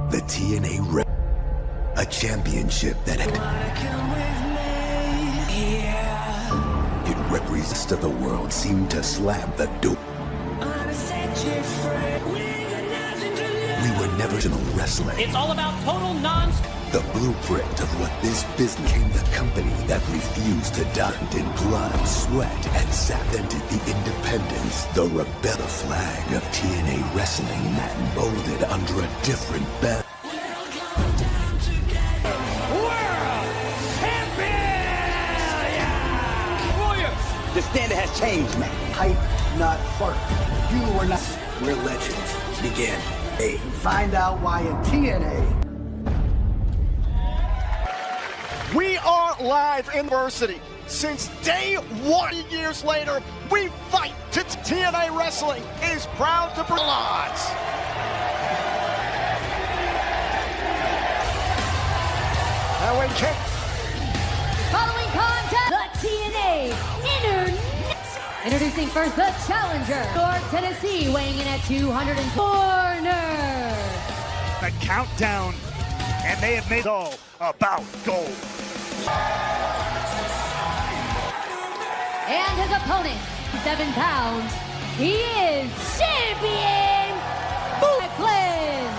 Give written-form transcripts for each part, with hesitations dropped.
The TNA a championship that had it represents to the world seemed to slam the door. We were never in wrestling. It's all about total nonsense. The blueprint of what this business became, the company that refused to die in blood, sweat, and cemented the independence, the rebel flag of TNA wrestling that molded under a different banner. The standard has changed, man. Hype, not fart. You were not. We're legends. Begin. Hey, find out why in TNA. We are live in University. Since day one, years later, we fight to TNA Wrestling is proud to bring odds. And we kick. Following contest, the TNA Internet. Introducing first the challenger, North Tennessee, weighing in at 200 corner. The countdown, and they have made it all about gold. And his opponent, 7 pounds, he is champion Macklin.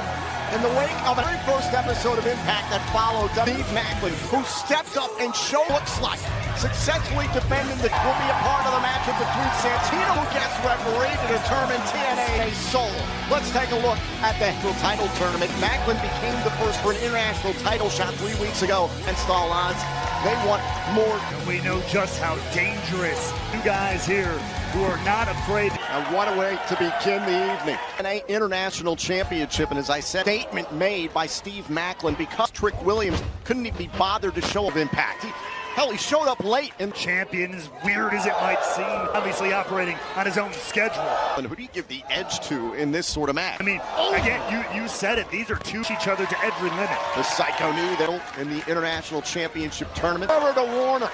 In the wake of the very first episode of Impact that followed, Steve Macklin, who stepped up and showed looks like successfully defending will be a part of the matchup between Santino, who guest referee, to determine TNA's soul. Let's take a look at the title tournament. Macklin became the first for an international title shot 3 weeks ago against all odds. They want more. And we know just how dangerous you guys here who are not afraid. And what a way to begin the evening. TNA International Championship, and as I said, statement made by Steve Macklin because Trick Williams couldn't even be bothered to show of Impact. Hell, he showed up late. And champion, as weird as it might seem, obviously operating on his own schedule. And who do you give the edge to in this sort of match? I mean, again, you said it. These are two each other to every limit. The Psycho knew that in the International Championship tournament. Over to Warner.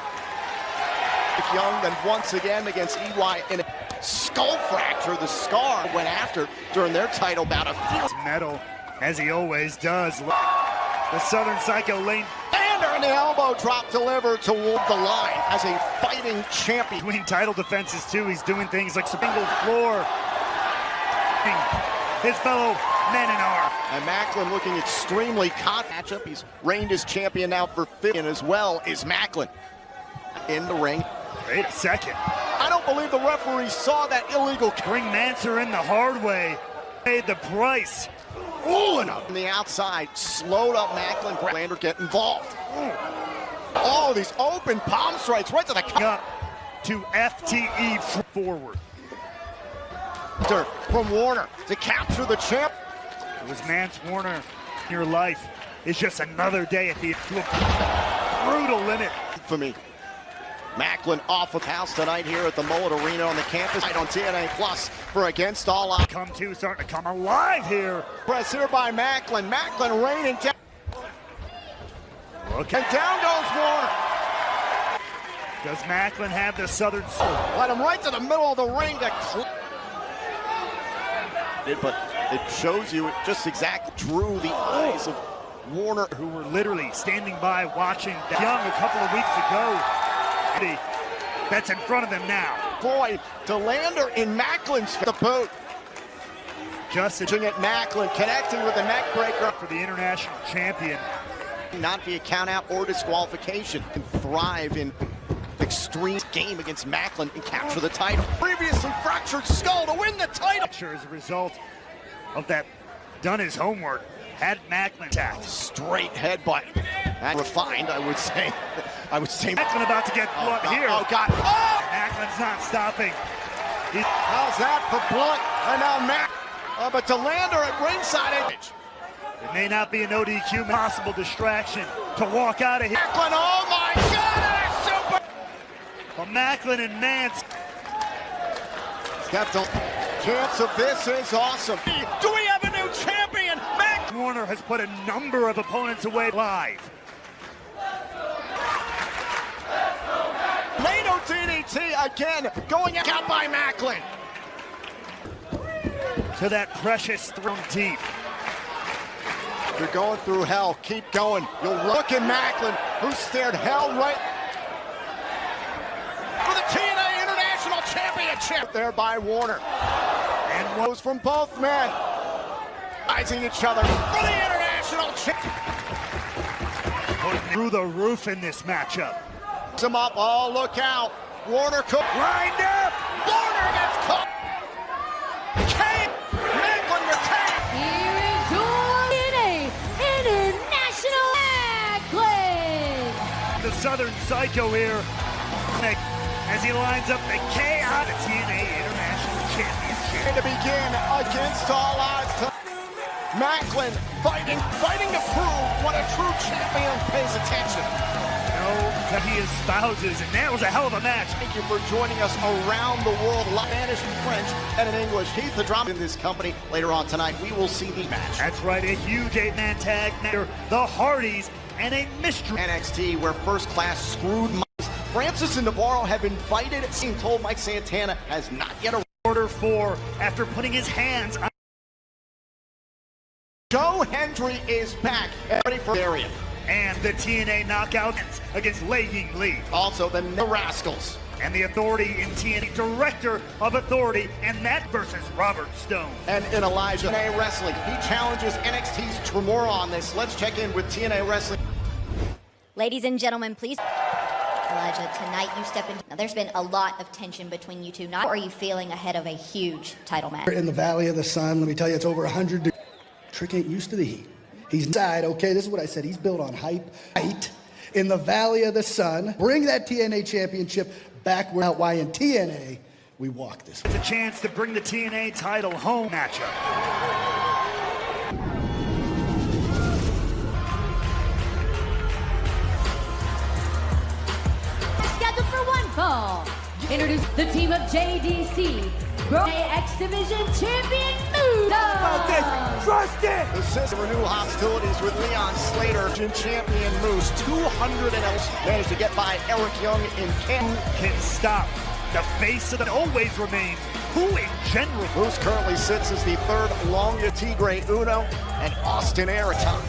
Young then once again against EY in a skull fracture. The Scar went after during their title bout. Metal, as he always does. The Southern Psycho lane. And the elbow drop delivered toward the line as a fighting champion. Between title defenses too, he's doing things like single floor. His fellow men-in-arms. And Macklin looking extremely confident. Matchup. He's reigned as champion now for 50, and as well is Macklin in the ring. Wait a second. I don't believe the referee saw that illegal. Bring Manser in the hard way. Paid the price. Ooh, and up on the outside, slowed up Macklin. Lander get involved. Oh, these open palm strikes right to the up to FTE forward. From Warner to capture the champ. It was Mance Warner. Your life is just another day at the to a brutal limit for me. Macklin off of house tonight here at the Mullet Arena on the campus. Right on TNA Plus for Against All Odds. Come to, starting to come alive here. Press here by Macklin. Macklin raining down. Okay. And down goes Warner. Does Macklin have the Southern soul? Let him right to the middle of the ring to but it shows you it just exactly drew the eyes of Warner, who were literally standing by watching Young a couple of weeks ago. That's in front of them now. Boy, DeLander in Macklin's the boot. Justin at Macklin, connecting with the neck breaker for the international champion. Not via count out or disqualification. Can thrive in extreme game against Macklin and capture the title. Previously fractured skull to win the title. As a result of that, done his homework. Had Macklin attacked. Straight headbutt. And refined, I would say. Macklin about to get blunt here. Oh, God. Oh! Macklin's not stopping. How's that for blunt? And now but DeLander at ringside. It may not be an ODQ, possible distraction to walk out of here. Macklin, oh my God! Super! Well, Macklin and Nance. Stepped on. Chance of this is awesome. Do we have a new champion? Warner has put a number of opponents away live. Lato DDT again, going out by Macklin. To that precious thrown deep. You're going through hell. Keep going. You'll look at Macklin, who stared hell right for the TNA International Championship. There by Warner. And woes from both men. Rising each other for the International Championship. Through the roof in this matchup. Him up. Oh, look out. Warner cook. Lined up. Warner gets caught. Kane. Macklin retains. Here is your TNA International Macklin. The Southern Psycho here as he lines up the KO, the TNA International Championship. To begin against all odds. Macklin fighting to prove what a true champion pays attention. That he espouses, and that was a hell of a match. Thank you for joining us around the world, Spanish and French, and in English. He's the drama in this company. Later on tonight, we will see the match. That's right, a huge 8-man tag match. The Hardys and a mystery. NXT, where first class screwed mice. Francis and Navarro have invited, being told Mike Santana has not yet Order 4 after putting his hands on. Joe Hendry is back, ready for Darian. And the TNA knockout against Lei Ying Lee. Also the Rascals. And the Authority in TNA, Director of Authority, and that versus Robert Stone. And in Elijah TNA Wrestling, he challenges NXT's Tremora on this. Let's check in with TNA Wrestling. Ladies and gentlemen, please. Elijah, tonight you step in. Now, there's been a lot of tension between you two. How are you feeling ahead of a huge title match? In the Valley of the Sun, let me tell you, it's over 100 degrees. Trick ain't used to the heat. He's inside, okay? This is what I said. He's built on hype. In the Valley of the Sun. Bring that TNA championship back. Why in TNA we walk this way. It's a chance to bring the TNA title home matchup. Scheduled for one fall. Introduce the team of JDC. X Division Champion Moose. Trust it! The system renew hostilities with Leon Slater. Champion Moose, 200 and else managed to get by Eric Young in Canton. Can stop. The face of it always remains. Who in general? Moose currently sits as the third Longa Tigre Uno and Austin Aeroton.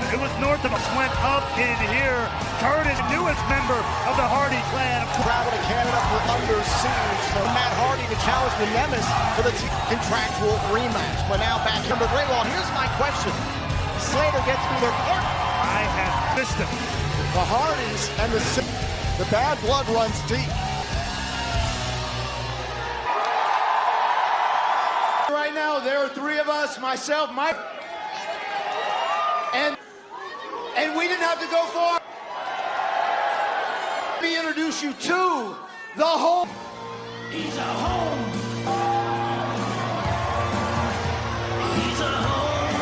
It was north of us, went up in here. Curtis, newest member of the Hardy clan. Travel to Canada for Under Siege. So Matt Hardy to challenge the Nemesis for the contractual rematch. But now back to the Great Wall. Here's my question. Slater gets me their partner. I have missed him. The Hardys and the bad blood runs deep. Right now, there are three of us, myself, Mike, and we didn't have to go far. Let me introduce you to the home. He's a home. He's a hometown.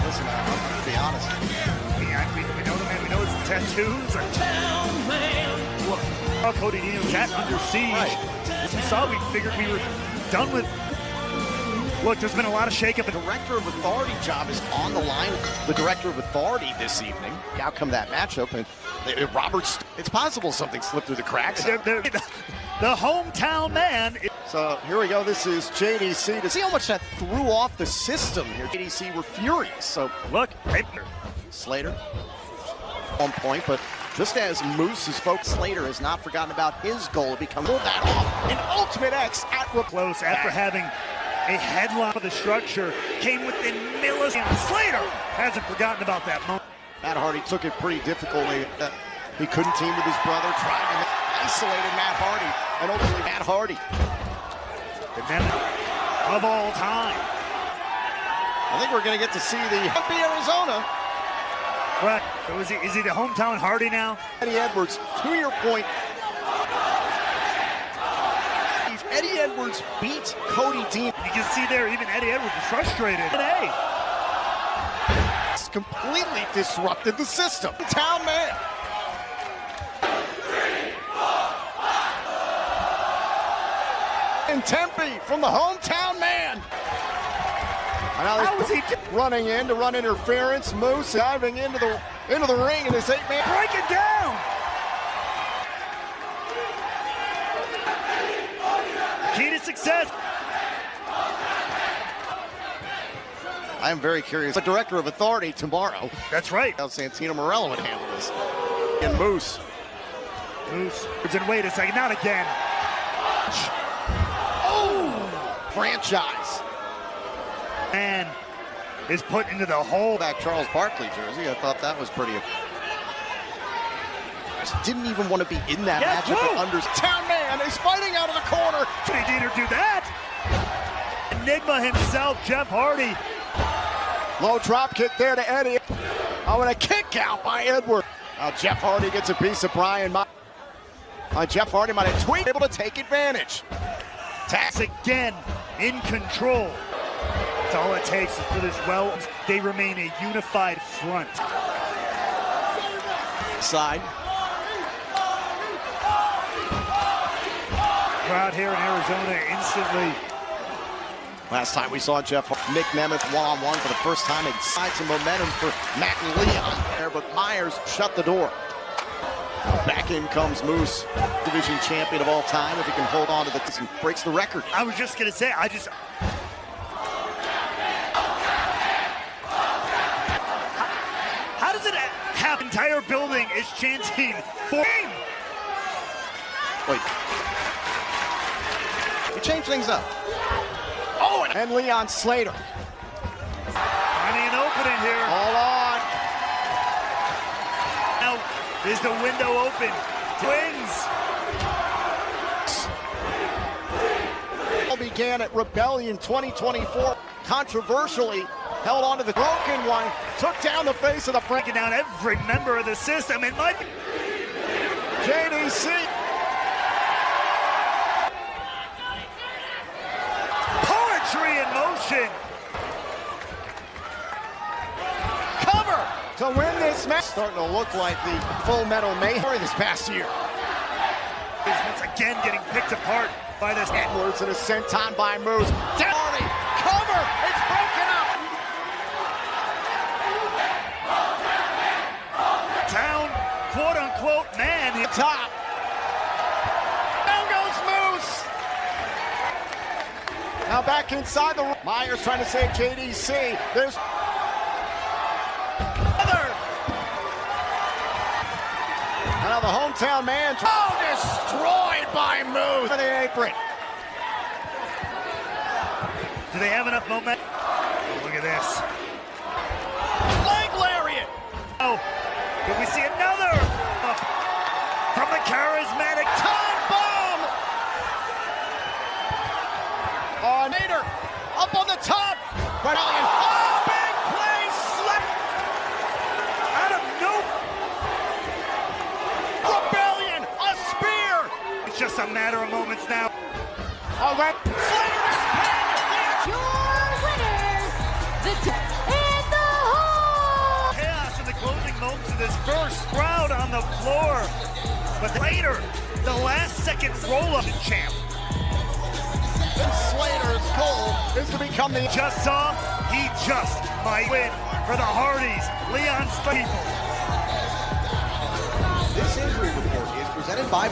Listen, I'm going to be honest. We know the man. We know his tattoos. Town man. Well, Cody Dean was at Under Siege. Right. We saw, we figured we were done with. Look, there's been a lot of shakeup. The Director of Authority job is on the line. The Director of Authority this evening. The outcome of that matchup, and Roberts. It's possible something slipped through the cracks. The hometown man. So here we go. This is JDC. To see how much that threw off the system here, JDC were furious. So look, Slater on point, but just as Moose's folks, Slater has not forgotten about his goal to become pull that off. An Ultimate X at close after having a headlock of the structure, came within milliseconds. Slater hasn't forgotten about that moment. Matt Hardy took it pretty difficultly. He couldn't team with his brother, tried to isolate Matt Hardy, and ultimately Matt Hardy. The man of all time. I think we're going to get to see the Happy Arizona. Right. So is he the hometown Hardy now? Eddie Edwards, to your point. Eddie Edwards beat Cody Dean. You can see there, even Eddie Edwards is frustrated. Hey. It's completely disrupted the system. Town man. In Tempe from the hometown man. How was he running in to run interference? Moose diving into the ring in this 8-man. Break it down. Key to success. I am very curious. The director of authority tomorrow. That's right. How Santino Marella would handle this. And Moose. And wait a second, not again. Oh! Franchise. Man is put into the hole. Back Charles Barkley jersey. I thought that was pretty. Didn't even want to be in that matchup. Town man is fighting out of the corner. Can Dieter do that? Enigma himself, Jeff Hardy. Low drop kick there to Eddie. Oh, and a kick out by Edward. Jeff Hardy gets a piece of Brian. Jeff Hardy might have tweaked, able to take advantage. Tax again in control. That's all it takes for this. Well, they remain a unified front. Side. Crowd here in Arizona instantly. Last time we saw Jeff Nick Nemeth one-on-one for the first time. Inside some momentum for Matt and Leon there, but Myers shut the door. Back in comes Moose, division champion of all time. If he can hold on to this and breaks the record. I was just gonna say, how does it happen? Entire building is chanting for him. Wait. You change things up. Oh, and Leon Slater. Finding an opening here. Hold on. Now is the window open. Twins. All began at Rebellion 2024. Controversially held on to the broken one. Took down the face of the breaking down every member of the system. It might be JDC. in motion. Cover to win this match. Starting to look like the Full Metal Mayhem this past year. Once again getting picked apart by this. Edwards and a senton by Moose. Hardy, cover, it's broken up. Town, quote unquote, man. Top. Down goes Moose. Now back inside the room. Myers trying to save JDC. There's other. Now the hometown man. Oh, destroyed by Moose for the apron. Do they have enough momentum? Oh, look at this. Leg lariat. Oh, can we see another from the charismatic time bomb? Nader up on the top. Rebellion. Oh, big play. Slip. Out of Rebellion. A spear. It's just a matter of moments now. All right. Slater is pinned. Your winners, the and the hole. Chaos in the closing moments of this first round on the floor. But later, the last second roll-up champ. Slater's goal is to become the he just might win for the Hardys, Leon Slater. This injury report is presented by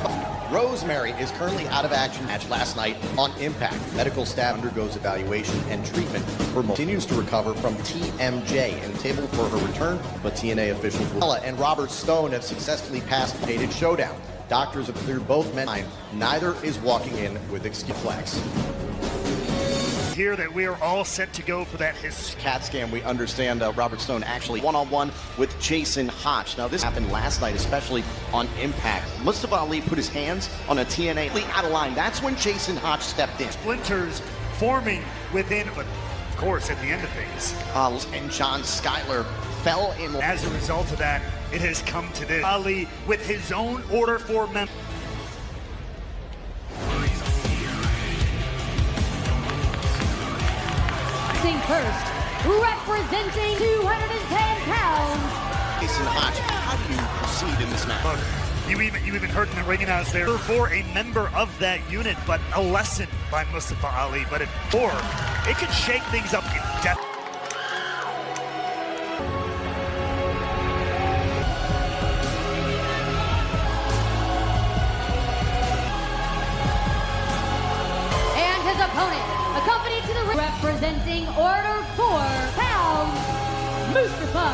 Rosemary is currently out of action. Match last night on Impact. Medical staff undergoes evaluation and treatment for continues to recover from TMJ and table for her return, but TNA officials and Robert Stone have successfully passed the hated showdown. Doctors have cleared both men. Neither is walking in with excuse flags. Here that we are all set to go for that CAT scan. We understand Robert Stone actually one-on-one with Jason Hotch. Now this happened last night, especially on Impact. Mustafa Ali put his hands on a TNA out of line. That's when Jason Hotch stepped in. Splinters forming within, but of course at the end of things. And John Schuyler fell in. As a result of that, it has come to this. Ali with his own order for members. First, representing 210 pounds. Jason Hotch, how do you proceed in this match? Look, you even heard in the ring announce there for a member of that unit, but a lesson by Mustafa Ali. But it could shake things up in depth. opponent, accompanied to the ring, representing Order 4 pounds, Mustafa.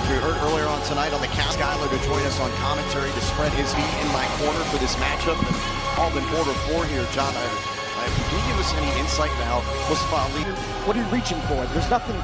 We heard earlier on tonight on the cast, Skyler to join us on commentary to spread his feet in my corner for this matchup. And all in Order 4 here, John. Can you give us any insight into how Mustafa Ali? What are you reaching for? There's nothing.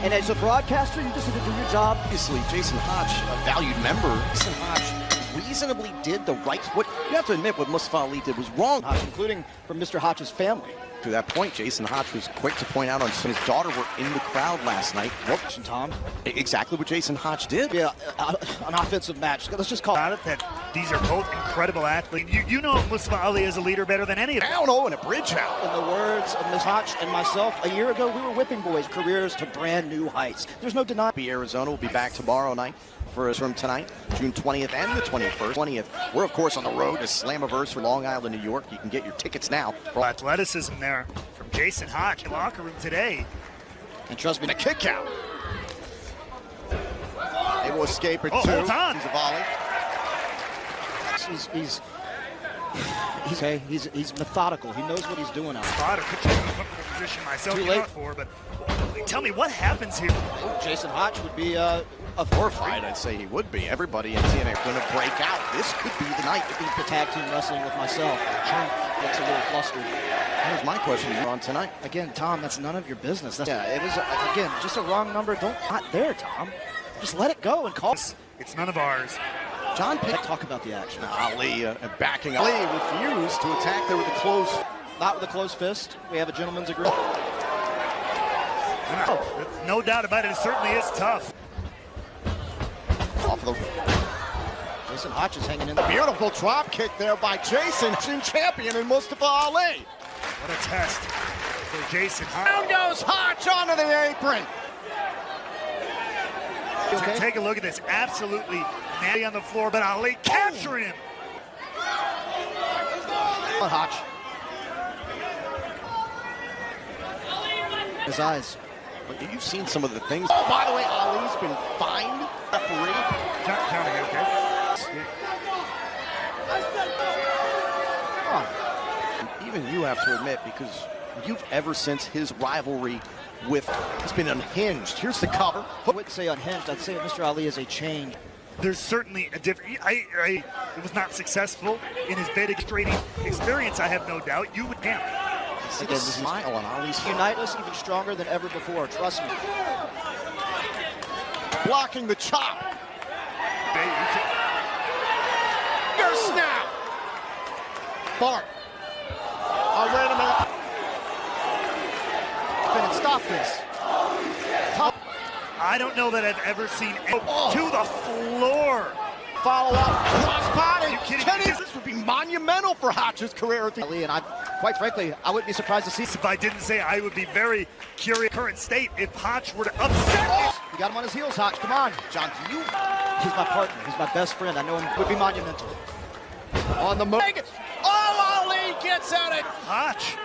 And as a broadcaster, you just need to do your job. Obviously, Jason Hodge, a valued member. Jason Hodge reasonably did the right. What you have to admit, what Mustafa Ali did was wrong. Hodge, including from Mr. Hodge's family. To that point, Jason Hodge was quick to point out on his daughter were in the crowd last night. What, Tom? Exactly what Jason Hodge did. Yeah, an offensive match. Let's just call it that. These are both incredible athletes. You know Mustafa Ali is a leader better than any of them. Down 0 in a bridge out. In the words of Ms. Hodge and myself, a year ago we were whipping boys' careers to brand new heights. There's no denying. Arizona will be back tomorrow night. For us from tonight, June 20th and the 21st. 20th, we're of course on the road to Slammiversary, Long Island, New York. You can get your tickets now. Athleticism there from Jason Hodge in the locker room today. And trust me, the kick out. Able to escape it too. Hold on. He's a volley. He's methodical. He knows what he's doing out there. I could check the position myself. Too late For, but tell me what happens here. Oh, Jason Hodge would be a forfeit. I'd say he would be. Everybody in TNA is going to break out. This could be the night. If he tag team wrestling with myself, looks a little flustered. Here's my question on tonight. Again, Tom, that's none of your business. Yeah, it was again just a wrong number. Not there, Tom. Just let it go and call. It's none of ours. John Pitt, talk about the action. Ali backing up. Ali refused to attack there with a closed. Not with a closed fist. We have a gentleman's agreement. No doubt about it. It certainly is tough. Off the. Jason Hodge is hanging in there. Beautiful drop kick there by Jason, champion and Mustafa Ali. What a test for Jason Hodge. Down goes Hodge onto the apron. Okay. So take a look at this. Absolutely natty on the floor, but Ali capturing him. Hodge. His eyes. But you've seen some of the things. Oh, by the way, Ali's been fined. Referee. Counting, okay. Even you have to admit, because you've ever since his rivalry with, it's been unhinged. Here's the cover. I wouldn't say unhinged. I'd say Mr. Ali is a change. There's certainly a different. It was not successful in his bed trading experience. I have no doubt. You would count. See the smile on Ali's face. Unite us even stronger than ever before. Trust me. Blocking the chop. There's snap. Bart. Oh, wait a minute. Stop this. I don't know that I've ever seen to the floor. Follow up. Cross body. Are you kidding me? This would be monumental for Hodge's career. Ali, and quite frankly, I wouldn't be surprised to see. If I didn't say, I would be very curious. Current state, if Hodge were to upset. You got him on his heels, Hodge. Come on, John. Do you? He's my partner. He's my best friend. I know him would be monumental. On the move. Oh, Ali gets at it. Hodge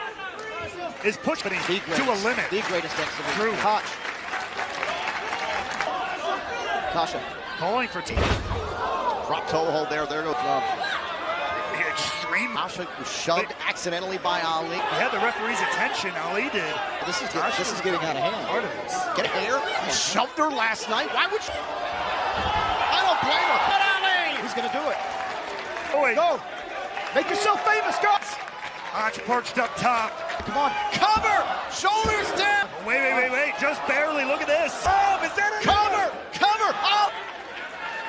is pushing to a limit. The greatest exhibition. True. Hodge. Kasha. Calling for team. Drop toe hold there. There goes Love. Extreme. Kasha was shoved accidentally by Ali. He had the referee's attention. Ali did. This is getting out of hand. Part of this. Get it there. He shoved her last night. Why would she? I don't blame her. But Ali. He's going to do it. Oh, wait. Go. Make yourself famous, guys. Hodge perched up top. Come on. Cover. Shoulders down. Oh, wait. Just barely. Look at this. Oh, is that it? Cover. Oh.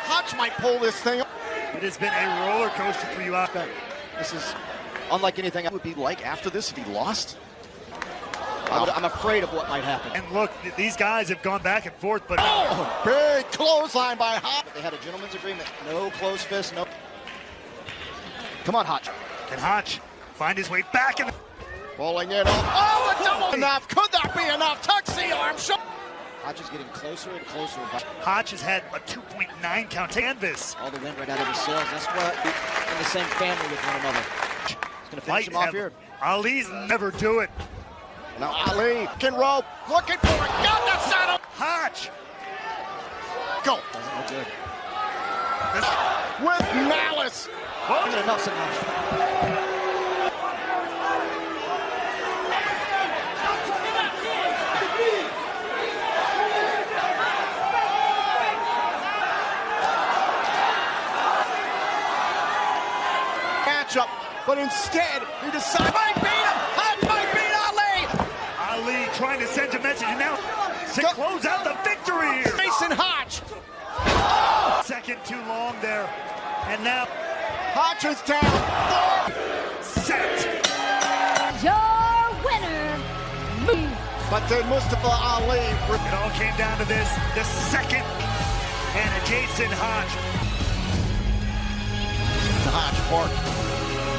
Hodge might pull this thing. It has been a roller coaster for you out there. This is unlike anything I would be like after this if he lost. I'm afraid of what might happen. And look, these guys have gone back and forth, but Big clothesline by Hodge. They had a gentleman's agreement. No closed fist. No. Come on, Hodge. Can Hodge find his way back in? Pulling it off. Oh, a double enough. Could that be enough? Tucks the arm. Hodge is getting closer and closer. Hodge has had a 2.9 count canvas. All the wind right out of his sails. That's what in the same family with one another. He's going to finish him off here. Ali's never do it. Now Ali can rope. Looking for it. Got the saddle. Hodge. Go. Doesn't look good. With malice. Enough's enough. but instead he decides, I beat him! I beat Ali! Ali trying to send a message, and now to close out the victory here. Jason Hodge. Second too long there, and now Hodge is down. set. Your winner, But then Mustafa Ali. It all came down to this, the second, and a Jason Hodge. Hodge Park.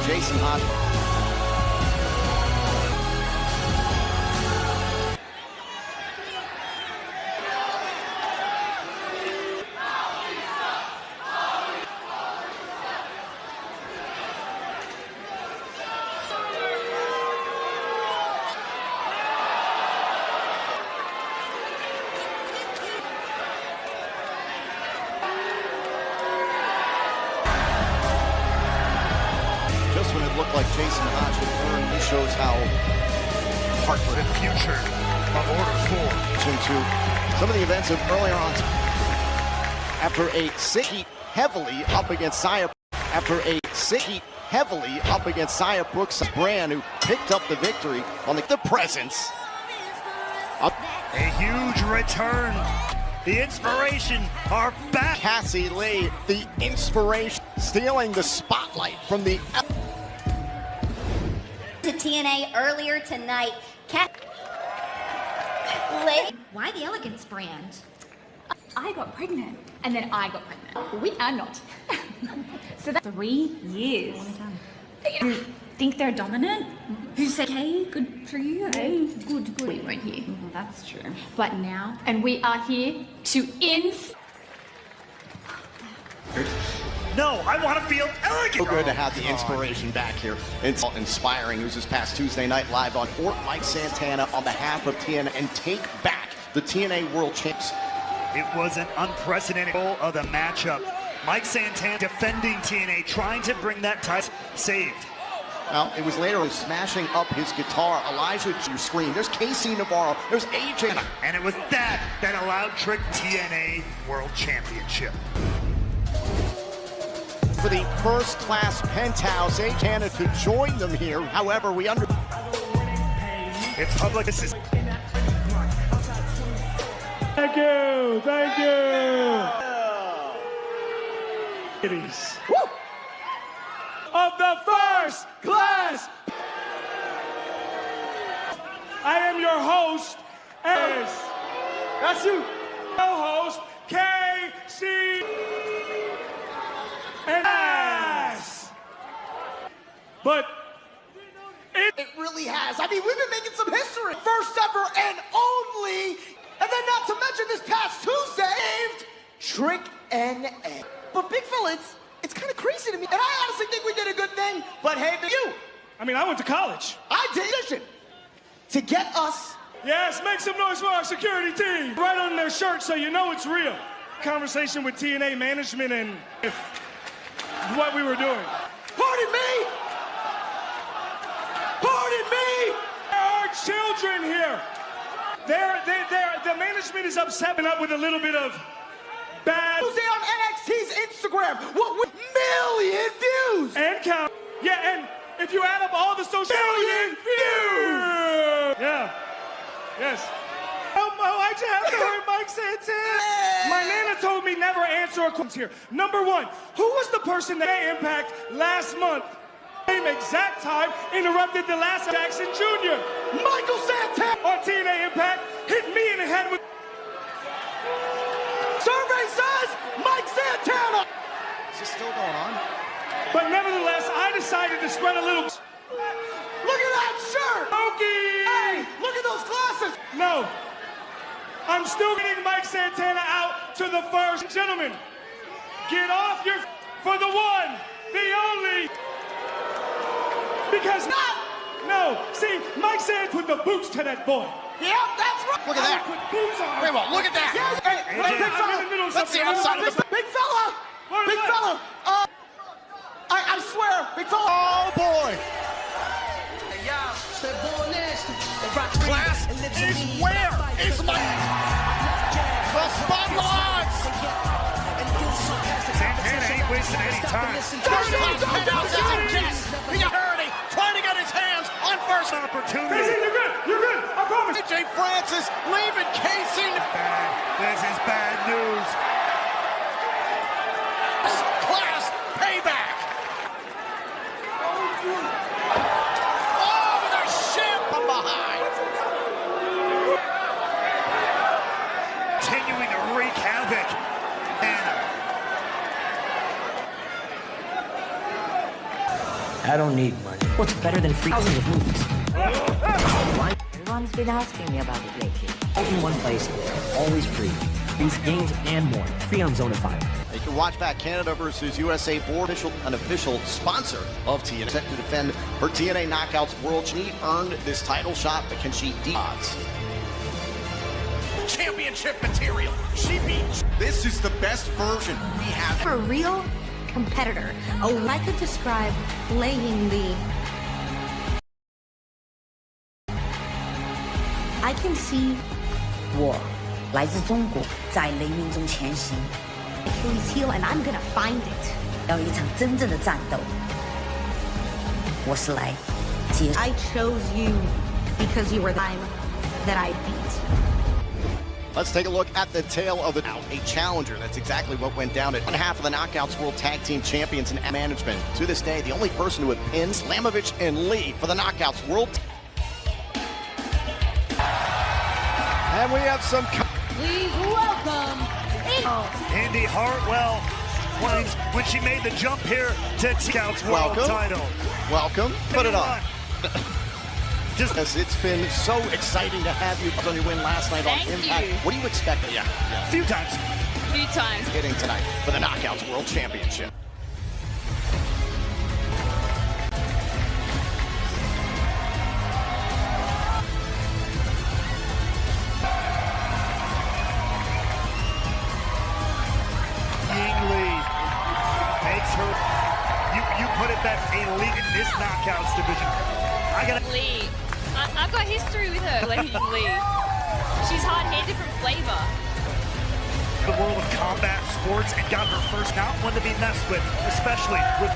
Jason Hodge. When it looked like Jason Hodge had earned, he shows how heartless The future of Order 4. into some of the events of earlier on. After a heat heavily up against Saya, Brooks Brand, who picked up the victory on the presence. A huge return. The inspiration are back. Cassie Lee, the inspiration, stealing the spotlight from the. To TNA earlier tonight. Why the Elegance brand? I got pregnant, and then I got pregnant. We are not. So that's 3 years. You think they're dominant? Who say, hey, good for you, hey, good. We weren't here. that's true. But now, and we are here to No, I want to feel elegant. So good to have the inspiration back here. It's inspiring news this past Tuesday night live on Fort Mike Santana on behalf of TNA and take back the TNA World Champs. It was an unprecedented goal of the matchup. Mike Santana defending TNA, trying to bring that title saved. Well, it was later smashing up his guitar. Elijah, your screen. There's Casey Navarro. There's AJ. And it was that allowed Trick TNA World Championship. For the first class penthouse, Santana to join them here. However, It's public. This is. Thank you. Ladies. Woo! Of the first class. I am your host, that's you. Co-host, KC and S. But it really has. I mean, we've been making some history. First ever and only. And then not to mention this past Tuesday, Trick NA. But big fella, it's kind of crazy to me. And I honestly think we did a good thing. But hey, to you. I mean, I went to college. I did. To get us. Yes, make some noise for our security team. Right on their shirt so you know it's real. Conversation with TNA management and what we were doing. Pardon me! Pardon me! There are children here. The management is upset up with a little bit of bad. Tuesday on NXT's Instagram, what million views? And count. Yeah, and if you add up all the social million views. Yeah. Yes. Oh, why'd you have to hurt Mike Santana? My nana told me never answer a question here. Number one, who was the person that Impact last month? Same exact time interrupted the last Jackson Jr. Michael Santana on TNA Impact hit me in the head with. Survey says Mike Santana. Is this still going on? But nevertheless, I decided to spread a little. Look at that shirt! Smokey! Hey, look at those glasses! No. I'm still getting Mike Santana out to the first. Gentlemen, get off your for the one, the only. Because not. No. See, Mike Santana put the boots to that boy. Yep, that's right. Look at that. Put boots on. Wait, well, look at that. Yeah, hey, big fella. Let's see outside of the. Big fella. Big fella. I swear, big fella. Oh boy. Class is where? Is my the spotlight? Santana ain't wasting any time. He got hurt. opportunity. Casey, you're good. You're good. I promise. AJ Francis leaving Casey. This is bad news. Class payback. Oh, the ship from behind. Continuing to wreak havoc. I don't need money. What's better than free thousands of movies? Everyone's been asking me about it lately. All in one place, always free. These games and more, free on Zonify. You can watch back Canada versus USA board, an official sponsor of TNA. Set to defend her TNA Knockouts World. She earned this title shot, but can she odds? Championship material. She beat. This is the best version we have. For a real competitor, I could describe playing the... I can see 我来自中国，在雷鸣中前行。 Achilles heel and I'm gonna find it. 要一场真正的战斗，我是来接。I chose you because you were the time that I beat. Let's take a look at the tale of it. A challenger. That's exactly what went down at one half of the Knockouts World Tag Team Champions in management. To this day, the only person who had pinned Slamovich and Lee for the Knockouts World. And we have some... Please welcome Indy Hartwell when she made the jump here to Knockouts World title. Welcome. Put it on. Just as it's been so exciting to have you on your win last night on Impact. What do you expect? Yeah. A few times. Hitting tonight for the Knockouts World Championship. Lee makes her. You put it that elite in this Knockouts division. I got Lee. I've got history with her, Lee. She's hard-handed from flavor. The world of combat sports and got her first, not one to be messed with, especially with.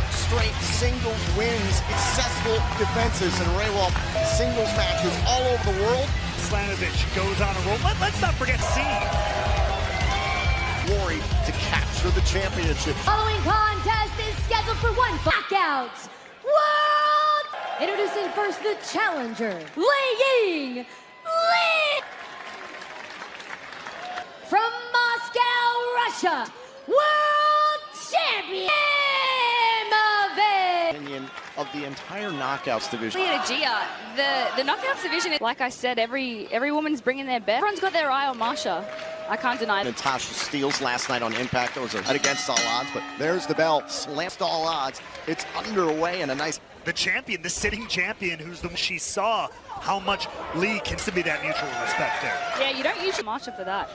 Straight singles wins, successful defenses, and Raywall singles matches all over the world. Slamovich goes on a roll. Let's not forget C. Glory to capture the championship. Following contest is scheduled for one Knockouts World. Introducing first the challenger, Lee. From Moscow, Russia, World Champion. Opinion of the entire Knockouts division. Gia, the Knockouts division, like I said, every woman's bringing their best. Everyone's got their eye on Marsha. I can't deny that. Natasha Steeles last night on Impact. That was a against all odds, but there's the bell. Slammed all odds. It's underway and a nice... The champion, the sitting champion, she saw how much Lee can to be that mutual respect there. Yeah, you don't usually Marsha for that.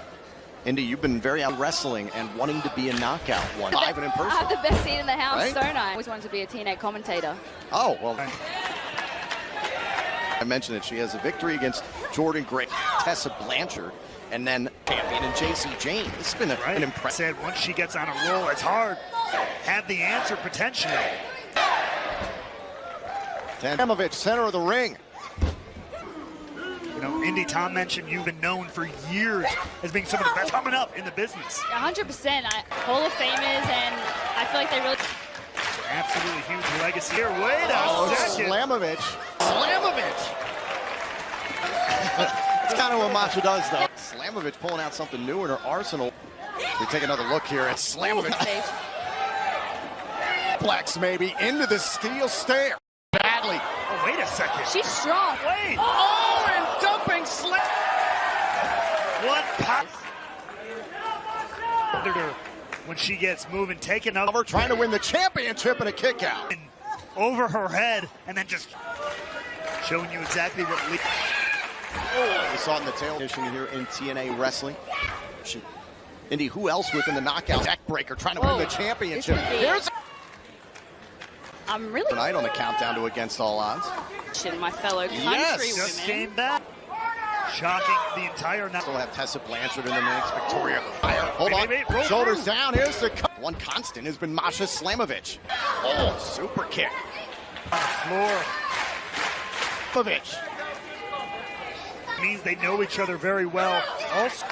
Indy, you've been very out wrestling and wanting to be a knockout one. Live and in person. I have the best seat in the house, right? don't I? I always wanted to be a TNA commentator. Oh, well. I mentioned that she has a victory against Jordan Gray, Tessa Blanchard, and then champion and JC Jane. This has been an impressive. Said once she gets on a roll, it's hard. Have the answer potentially. Slamovich, center of the ring. You know, Indy, Tom mentioned you've been known for years as being some of the best coming up in the business. 100%. Hall of Famers, and I feel like they really... Absolutely huge legacy here. Wait a second. Slamovich. That's kind of what Macho does, though. Slamovich pulling out something new in her arsenal. We take another look here at Slamovich. Plex maybe into the steel stair. Badly. Oh, wait a second. She's strong. Wait. Oh, and dumping Slam. What pop? When she gets moving, taking over, trying to win the championship and a kick out. And over her head, and then just showing you exactly what Lee. We saw it in the tail edition here in TNA Wrestling. Indy, who else within the knockout neckbreaker trying to win the championship? There's I'm really tonight on the countdown to Against All Odds. My fellow countrywomen. Yes, just came back. Shocking the entire night. We'll have Tessa Blanchard in the mix. Victoria Fire. Hold on. Shoulders down. Here's the cut. One constant has been Masha Slamovich. Oh, super kick. Floor. Slamovich. Means they know each other very well. Also,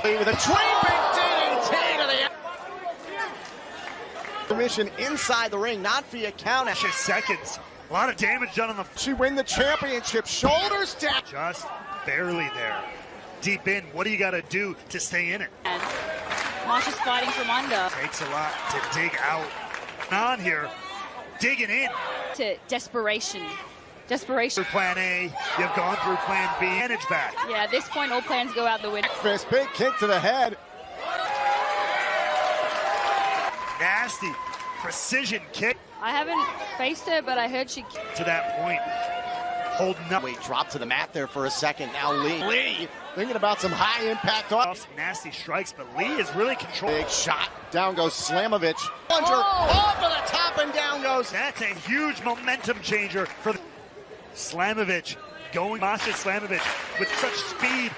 with a train DDT to the permission inside the ring, not via count. just seconds. A lot of damage done on the. She win the championship. Shoulders down. Just barely there. Deep in. What do you got to do to stay in it? And Masha's fighting from under. Takes a lot to dig out. On here, digging in. To desperation. Desperation. For plan A, you've gone through plan B. Manage back. Yeah, at this point, all plans go out the window. Fist, big kick to the head. Nasty precision kick. I haven't faced her, but I heard she. To that point, holding up. Wait, drop to the mat there for a second. Now Lee thinking about some high impact. Nasty strikes, but Lee is really controlling. Big shot. Down goes Slamovich. Plunger off of the top and down goes. That's a huge momentum changer for the Slamovich. Going Masha Slamovich with such speed.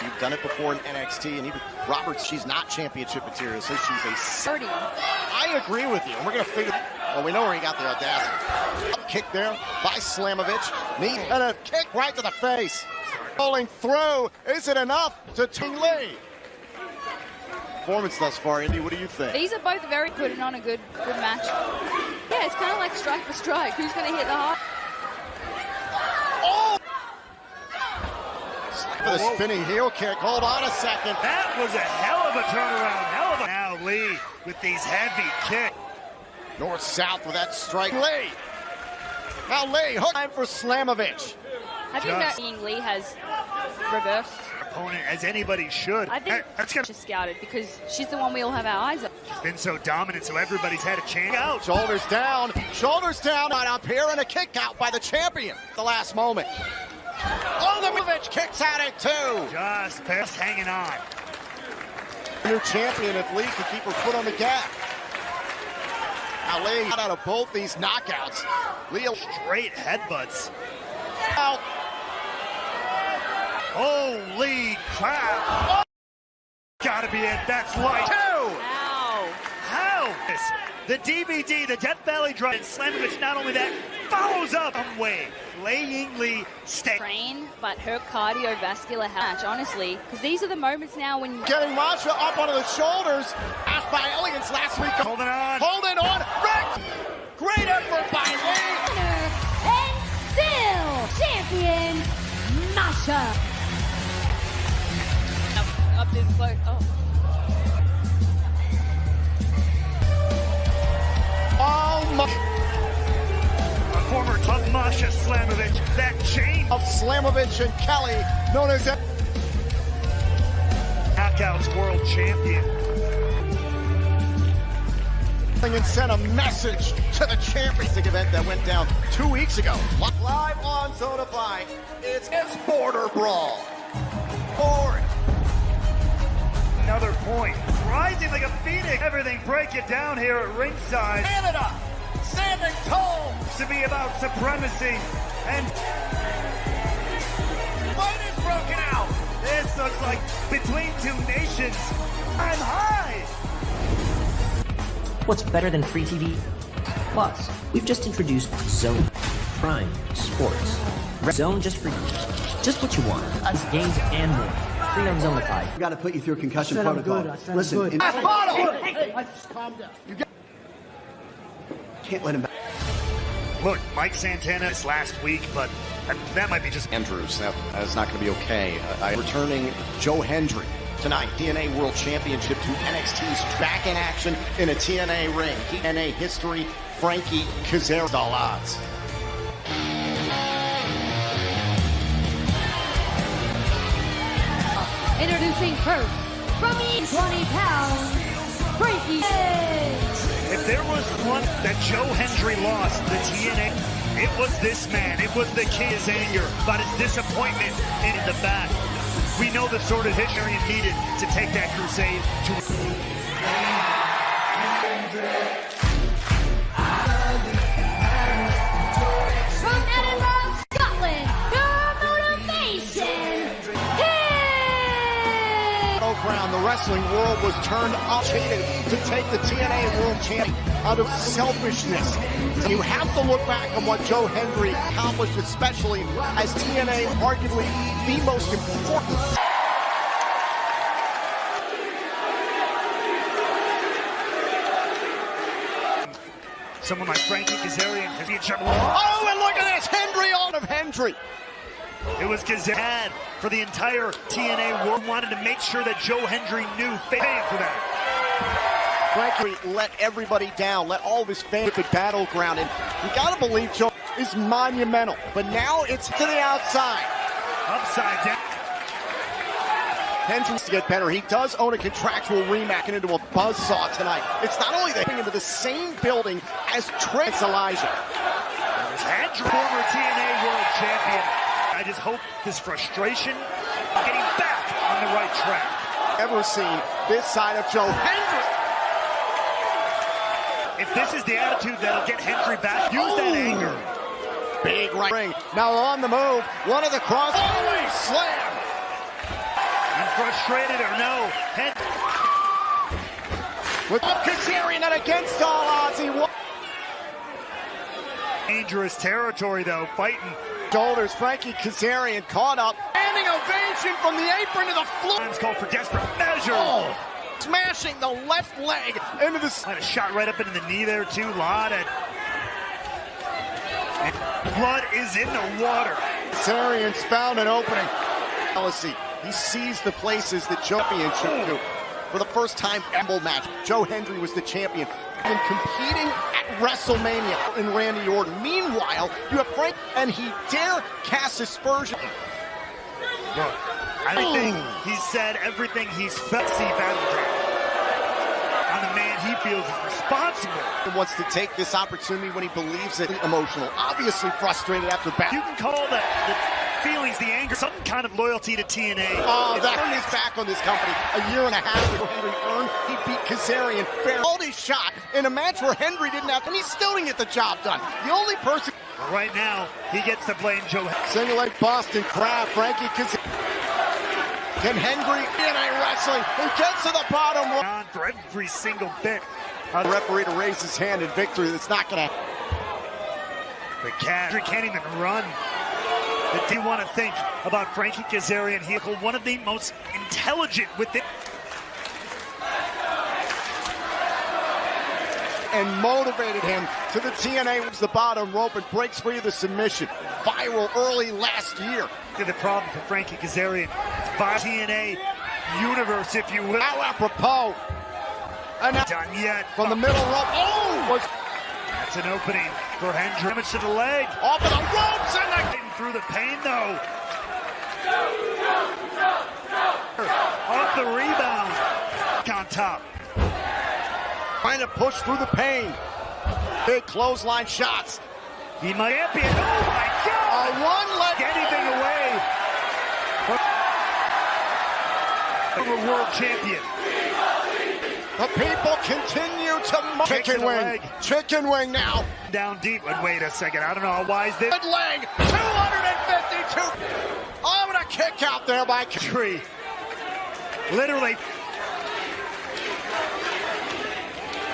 You've done it before in NXT, and even Roberts, she's not championship material, so she's a 30. I agree with you, and we're going to figure. Well, we know where he got the audacity. Up kick there by Slamovich. Knee and a kick right to the face. Rolling through. Is it enough to Ting Lee? Performance thus far, Indy. What do you think? These are both very putting on a good match. Yeah, it's kind of like strike for strike. Who's going to hit the hard? Oh! For the spinning heel kick. Hold on a second. That was a hell of a turnaround. Now Lee with these heavy kicks. North-south with that strike. Lee. Now Lee, hook time for Slamovich. I think that Lee has reversed. Opponent as anybody should. I think she's scouted because she's the one we all have our eyes on. She's been so dominant, so everybody's had a chance. Out. Shoulders down, not up here, and a kick out by the champion at the last moment. Oh, the Movich kicks out at two. Just hanging on. New champion if Lee can keep her foot on the gas. Now Lee got out of both these knockouts. Lee straight headbutts. Out. Holy crap! Oh, gotta be it. That's light. Two. How? The DVD, the Death Valley Drive, and Slamovich, not only that, follows up some way. Laying Lee stay. Train, but her cardiovascular match, honestly, because these are the moments now when getting Masha up onto the shoulders. Asked by Elegance last week. Holding on. Holding on. Wrecked. Great effort by Lee. And still champion, Masha. Up this close. Oh my. Former tough Masha Slamovich, that chain of Slamovich and Kelly, known as Knockouts World Champion. And sent a message to the championship event that went down 2 weeks ago. Live on Zonify, it's Border Brawl. Forward. Another point. Rising like a phoenix. Everything break it down here at ringside. Canada. Standing tall to be about supremacy and fight is broken out. This looks like between two nations. I'm high. What's better than free TV? Plus, we've just introduced Zone, Prime, Sports, Zone just for you. Just what you want. Us games and more. Free on Zonify. We got to put you through a concussion protocol. Listen, calm down. Can't let him back. Look, Mike Santana this last week, but that might be just Andrews. That is not going to be okay. Returning Joe Hendry tonight. TNA World Championship to NXT's back in action in a TNA ring. TNA history, Frankie Kazarian. All odds. Introducing first, from each 20 pounds, Frankie. If there was one that Joe Hendry lost, the TNA, it was this man. It was the kid's anger about his disappointment in the back. We know the sort of history needed to take that crusade to. around the wrestling world was turned up to take the TNA World Champion out of selfishness. And you have to look back on what Joe Hendry accomplished, especially as TNA arguably the most important. Someone like Frankie Kazarian has been Oh, and look at this! Hendry on of Hendry. It was Kazarian for the entire TNA world. Wanted to make sure that Joe Hendry knew paying for that. Frankie let everybody down, let all of his fans at the battleground, and you gotta believe Joe is monumental. But now it's to the outside. Upside down. Hendry's to get better. He does own a contractual rematch into a buzzsaw tonight. It's not only that into the same building as Trent Elijah. Hendry, former TNA World Champion. I just hope his frustration getting back on the right track. Ever seen this side of Joe Hendry? If this is the attitude that'll get Hendry back, use that anger. Big right ring. Now on the move. One of the cross. Always slam. Frustrated or no, with Kazarian and against all odds, he won. Dangerous territory though, fighting. Shoulders, Frankie Kazarian caught up. Standing ovation from the apron to the floor. Time's called for desperate measure. Oh, smashing the left leg into the... Had a shot right up into the knee there too, lot of... Blood is in the water. Kazarian's found an opening. Policy. He sees the places the championship do. For the first time ever match, Joe Hendry was the champion and competing at WrestleMania in Randy Orton. Meanwhile, you have Frank, and he dare cast aspersion. Look, I think he said everything he's felt on the man he feels is responsible. He wants to take this opportunity when he believes it. Emotional, obviously frustrated after battle. You can call the feelings, the anger, some kind of loyalty to TNA. Oh, that turned his back on this company a year and a half ago. Hendry earned, he beat Kazarian fair. Called his shot in a match where Hendry didn't have, and he still didn't get the job done. The only person... Right now, he gets to blame Joe Hendry. Single leg Boston Crab, Frankie Kazarian. Can Hendry TNA wrestling? He gets to the bottom. On for every single bit. The referee to raise his hand in victory. That's not going to... The Hendry can't even run. But do you want to think about Frankie Kazarian? He was one of the most intelligent with it. And motivated him to the TNA, the bottom rope, and breaks free of the submission. Viral early last year. The problem for Frankie Kazarian, TNA universe, if you will. How apropos. And not done yet. From the middle rope. Oh! That's an opening for Hendry. Damage to the leg. Off of the ropes and getting through the pain though. Off the rebound. On top. Trying to push through the pain. Big clothesline shots. He might be. Oh my God! One leg. Anything away. Former world champion. The people continue to chicken wing. Chicken wing now. Down deep. But wait a second. I don't know how wise this. Good leg. 252. Oh, and a kick out there by Tree. Literally.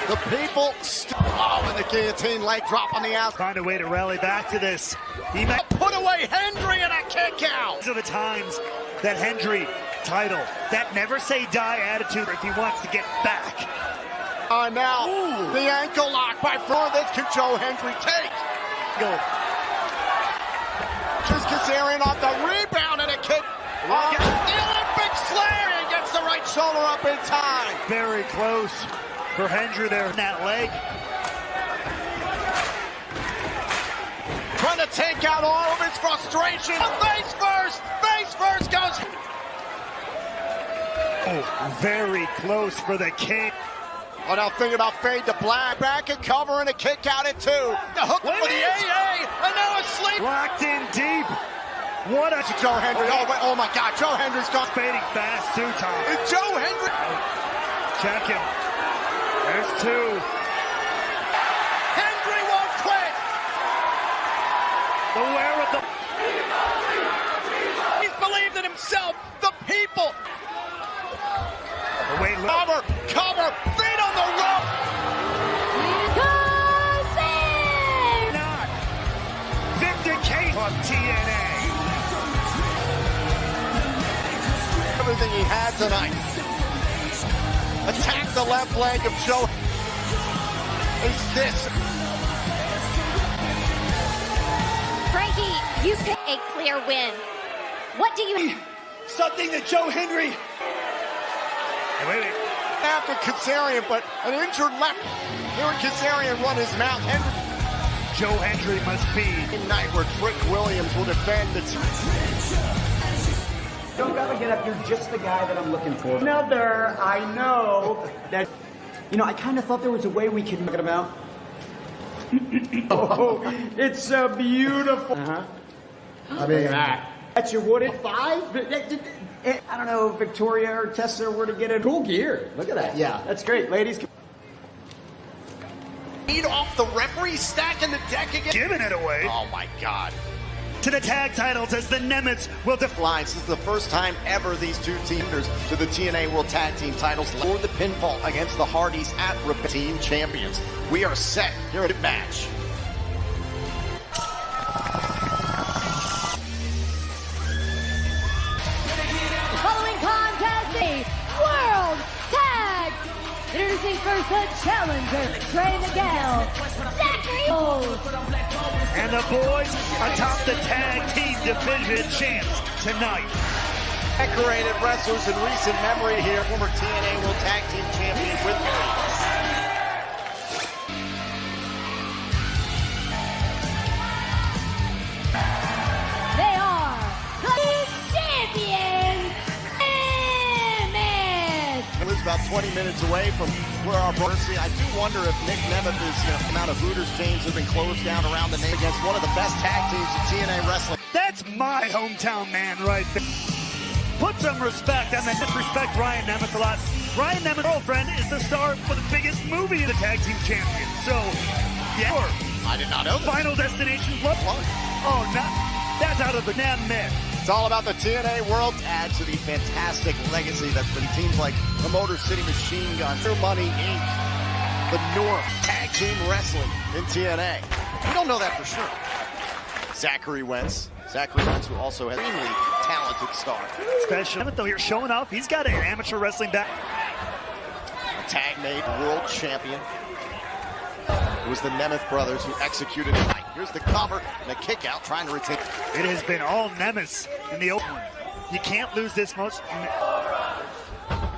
The people. Oh, and the guillotine leg drop on the outside. Find a way to rally back to this. He might put away Hendry and a kick out. These are the times that Hendry title, that never say die attitude if he wants to get back. Now, the ankle lock by Ford. This could Joe Hendry take. Go. Just Kazarian off the rebound and a kick. The Olympic slam, and gets the right shoulder up in time. Very close for Hendry there in that leg. Trying to take out all of his frustration. Face first goes. Oh, very close for the king. Oh, now think about fade to black. Back and cover and a kick out at 2. The hook for the AA, and now asleep. Locked in deep. What a... Joe Hendry. Oh my God, Joe Hendry's gone. Fading fast too, Tom. It's Joe Hendry. Check him. There's 2. Hendry won't quit. The wherewithal. He's believed in himself. The people. Cover, feet on the rope. Not vindicate of TNA. Everything he had tonight. Attack the left leg of Joe. It's this. Frankie, you picked a clear win. What do you... Something that Joe Hendry... Wait. After Kazarian, but an injured left. Hearing Kazarian run his mouth. Joe Hendry must be... Night where Trick Williams will defend the... Don't gotta get up, you're just the guy that I'm looking for. Another, I know that, you know, I kind of thought there was a way we could talk about. Oh, it's so beautiful. I mean, That's your wooded 5? I don't know if Victoria or Tessa were to get a cool gear. Look at that. Yeah, that's great, ladies. Lead off the referee, stacking the deck again. Giving it away. Oh my God. To the tag titles as the Nemitz will Lines. This is the first time ever these two teamers to the TNA World Tag Team titles for the pinfall against the Hardys at Team Champions. We are set here at the match. The following contest is World Tag. Introducing first the challenger, Trey Miguel, Zachary Oles. and the boys atop the tag team division champs tonight. Decorated wrestlers in recent memory here. Former TNA World Tag Team Champion with They are the champions. It was about 20 minutes away from where our mercy. I do wonder if Nick Nemeth is, the amount of Hooters chains have been closed down around the name against one of the best tag teams in TNA wrestling. That's my hometown man right there. Put some respect. I mean, disrespect Ryan Nemeth a lot. Ryan Nemeth's girlfriend is the star for the biggest movie of the tag team champion. So, yeah. I did not know that. Final Destination Bloodline. Oh, no. That's out of the Nemeth. It's all about the TNA World. Adds to the fantastic legacy that's been teams like the Motor City Machine Guns, Their Money Inc., the North Tag Team Wrestling in TNA. We don't know that for sure. Zachary Wentz, who also has an extremely talented star. Special, though, here showing off. He's got an amateur wrestling back. Tag made world champion. It was the Nemeth brothers who executed it. Here's the cover and a kick out trying to retain. It has been all Nemeth in the open. You can't lose this most.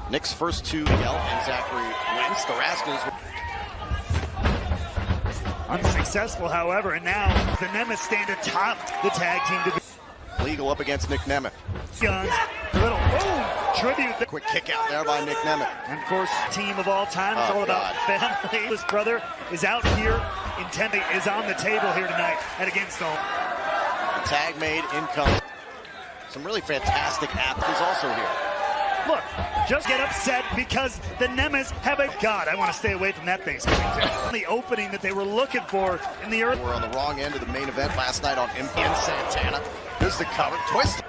Nick's first two, Miguel and Zachary Wentz. The Rascals unsuccessful, however, and now the Nemeth stand atop the tag team division. Legal up against Nick Nemeth. Guns, a little tribute. Quick kick out there by Nick Nemeth. And of course, team of all time. It's all about family. His brother is out here. Intending is on the table here tonight and against all. The tag made income. Some really fantastic athletes also here. Look, just get upset because the Nemeth have a... God, I want to stay away from that Thanksgiving. The opening that they were looking for in the earth. We're on the wrong end of the main event last night on Impact Santana. Here's the cover. Twist.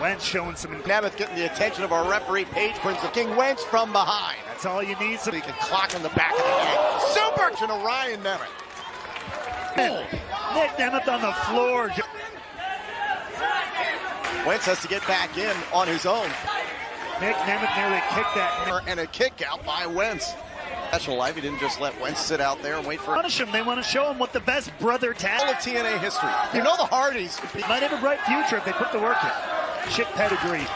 Wentz showing some... Nemeth getting the attention of our referee, Paige Prince of King Wentz from behind. That's all you need. So he can clock in the back of the game. Super to Ryan Nemeth. Nick Nemeth on the floor. Wentz has to get back in on his own. Nick Nemeth nearly kicked that. And a kick out by Wentz. Special life, he didn't just let Wentz sit out there and wait for... Punish him. They want to show him what the best brother tag... All of TNA history. You know the Hardys... Might have a bright future if they put the work in. Chip pedigree.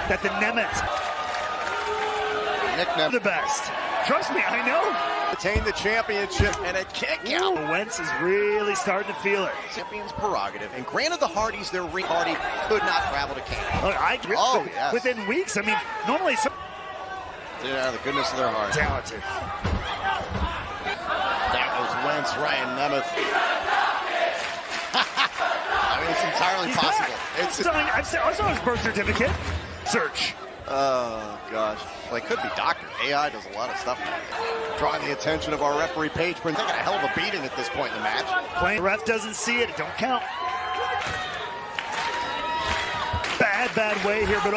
That the Nemeth... Nick Nemeth. The best. Trust me, I know. Retain the championship and a kick out. Wentz is really starting to feel it. Champion's prerogative. And granted the Hardys, their ring party could not travel to Canada. Look, Yes. Within weeks. I mean, normally... Yeah, the goodness of their heart. Talented. That was Wentz, Ryan Nemeth. I mean, it's entirely possible. I saw his birth certificate. Search. Oh, gosh. Well, it could be doctor. AI does a lot of stuff. Drawing the attention of our referee, Paige Prince. Taking a hell of a beating at this point in the match. Playing the ref doesn't see it. It don't count. Bad way here, but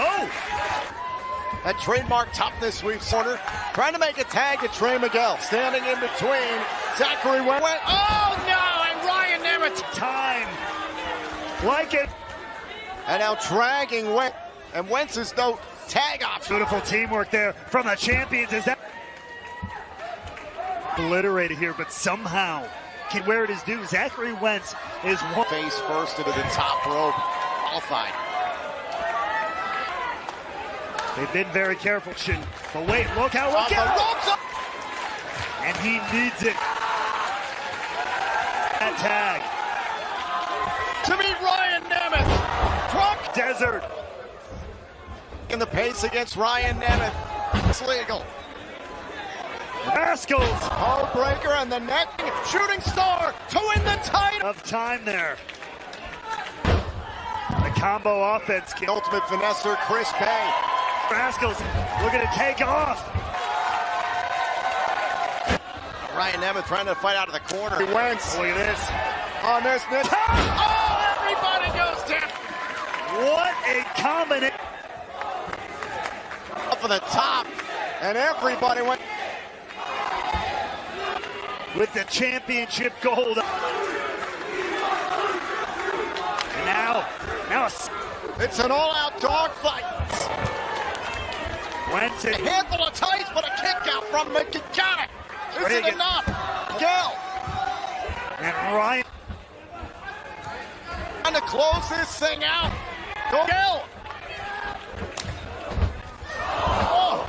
That trademark toughness we've corner. Trying to make a tag to Trey Miguel. Standing in between. Zachary went. Oh no! And Ryan Nemeth. Time. Like it. And now dragging Wentz. And Wentz is no tag option. Beautiful teamwork there from the champions. Is that obliterated here, but somehow can wear it is due. Zachary Wentz is one. Face first into the top rope. Qualified. They've been very careful. But wait, look out. Look out. And he needs it. That tag. To meet Ryan Nemeth. Trump Desert. In the pace against Ryan Nemeth. It's legal. Rascals. Hole breaker and the neck. Shooting star to win the title. Of time there. The combo offense. Ultimate finesser Chris Bay. Rascals looking to take off. Ryan Nemeth trying to fight out of the corner. He wins. Look at this. On this. Oh, everybody goes down. What a combination. Up for the top. And everybody went. With the championship gold. And now it's an all-out dogfight. Wentz a handful of tights, but a kick out from McKinnon. Isn't enough. Gill. And Ryan. Trying to close this thing out. Go Gill. Oh.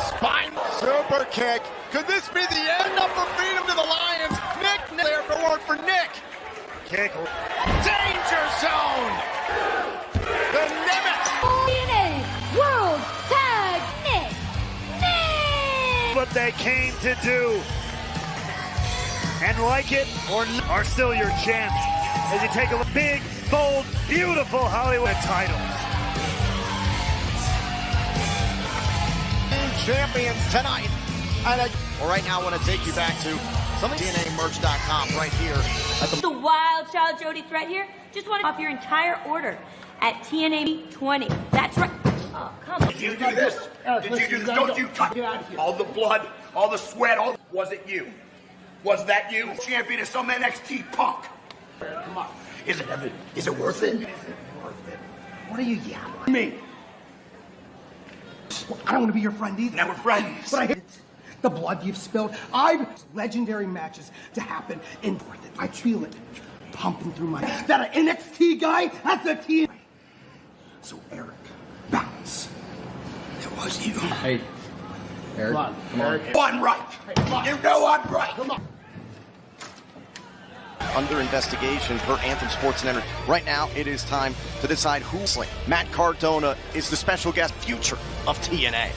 Spine super kick. Could this be the end of the freedom to the Lions? Nick there if it weren't for Nick. Kick. Danger zone. The Nemeth. TNA World Tag Nick. What they came to do. And like it or not, are still your chance as you take a big, bold, beautiful Hollywood titles. Champions tonight. Well, right now I want to take you back to TNAmerch.com right here. At The Wild Child Jody Threat here. Just want to off your entire order at TNA 20. That's right. Oh, come on. Did you do this? Did you do this? Don't you touch all the blood, all the sweat, was it you? Was that you? Champion of some NXT punk. Come on. Is it worth it? Is it worth it? What are you yapping? Me. I don't want to be your friend either. Now we're friends. But I hate the blood you've spilled. I've legendary matches to happen in I feel it pumping through my that an NXT guy at the TNA. So Eric, balance. It was you. Hey, Eric. Come on. I'm right. You know I'm right. Come on. Under investigation per Anthem Sports and Entertainment. Right now, it is time to decide who's Matt Cardona is the special guest future of TNA.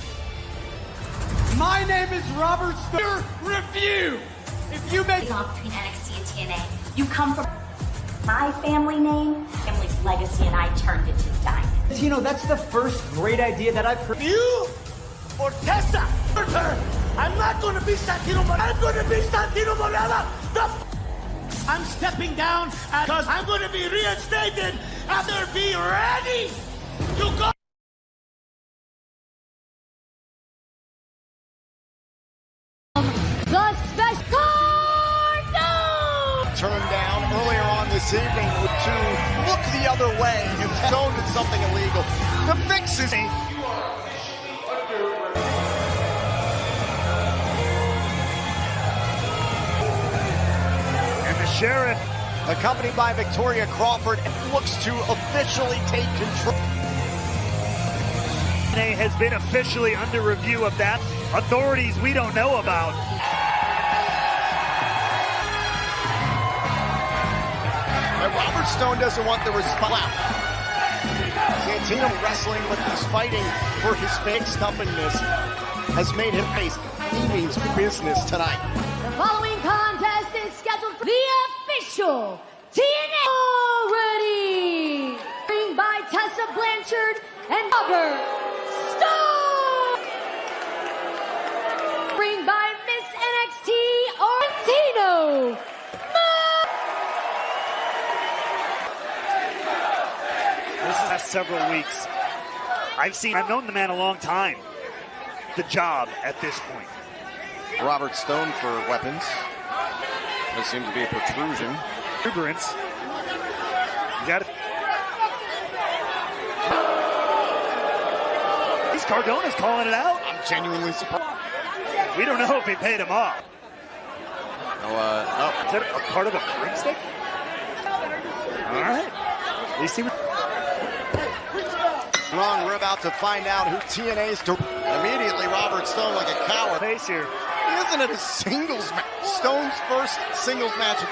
My name is Robert Stone. Review. If you make off between NXT and TNA, you come from my family name, family's legacy, and I turned it to diamond. You know, that's the first great idea that I've heard. You or Tessa? I'm not going to be Santino Morella. I'm going to be Santino Morella. I'm stepping down because I'm going to be reinstated. After be ready to go. The special Cardona! Turned down earlier on this evening to look the other way and Stone did something illegal. The fix is. Sheriff, accompanied by Victoria Crawford, looks to officially take control. TNA has been officially under review of that. Authorities we don't know about. And Robert Stone doesn't want the response. Santino wrestling, but he's fighting for his fake stubbornness has made him face. He means business tonight. The following contest is scheduled for the official TNA already. Ring by Tessa Blanchard and Robert Stone. Ring by Miss NXT Ortino. This is last several weeks. I've known the man a long time. The job at this point. Robert Stone for weapons. There seems to be a protrusion. Exuberance. You got it. Cardona's calling it out. I'm genuinely surprised. We don't know if he paid him off. No. Is that a part of a breakstick? All right. We see. Wrong. We're about to find out who TNA's. Immediately, Robert Stone like a coward. Face here. Isn't it a singles match? Stone's first singles match.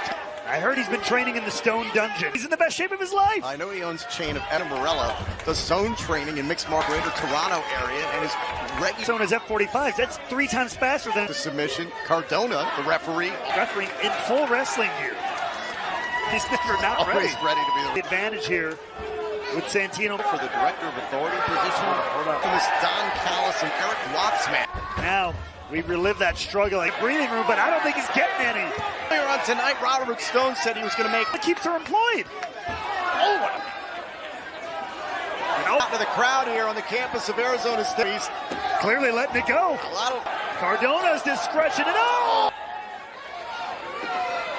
I heard he's been training in the Stone Dungeon. He's in the best shape of his life. I know he owns a chain of Morella, does zone training in mixed martial greater Toronto area, and is regular. Zone is F45s. That's 3 times faster than the submission. Cardona, the referee, refereeing in full wrestling gear. He's never not always ready. ready to be The advantage here with Santino for the director of authority position. This Don Callis and Eric Watts man. Now we relive that struggle in breathing room, but I don't think he's getting any. Earlier on tonight, Robert Stone said he was going to make. It keeps her employed. Oh, out to the crowd here on the campus of Arizona State. He's clearly letting it go. A lot of Cardona's discretion and oh!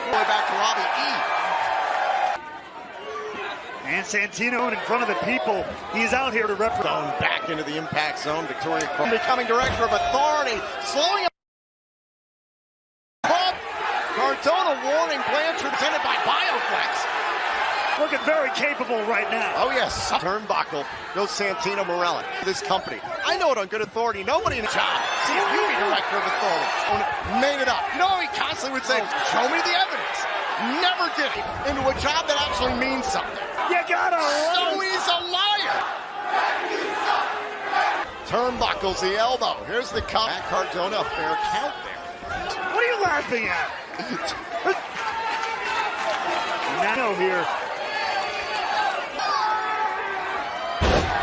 Way back to Robbie E. And Santino in front of the people. He's out here to represent. Stone back into the impact zone. Victoria Cross becoming director of authority. Slowing him. Cardona warning Blanchard presented by Bioflex. Looking very capable right now. Oh yes. Turnbuckle goes Santino Morella. This company. I know it on good authority. Nobody in the job. See if you be director of authority. Made it up. You know he constantly would say, show me the evidence. Never did it into a job that actually means something. You gotta So he's a liar. Turnbuckles the elbow. Here's the count. Matt Cardona, a fair count there. What are you laughing at? Now here.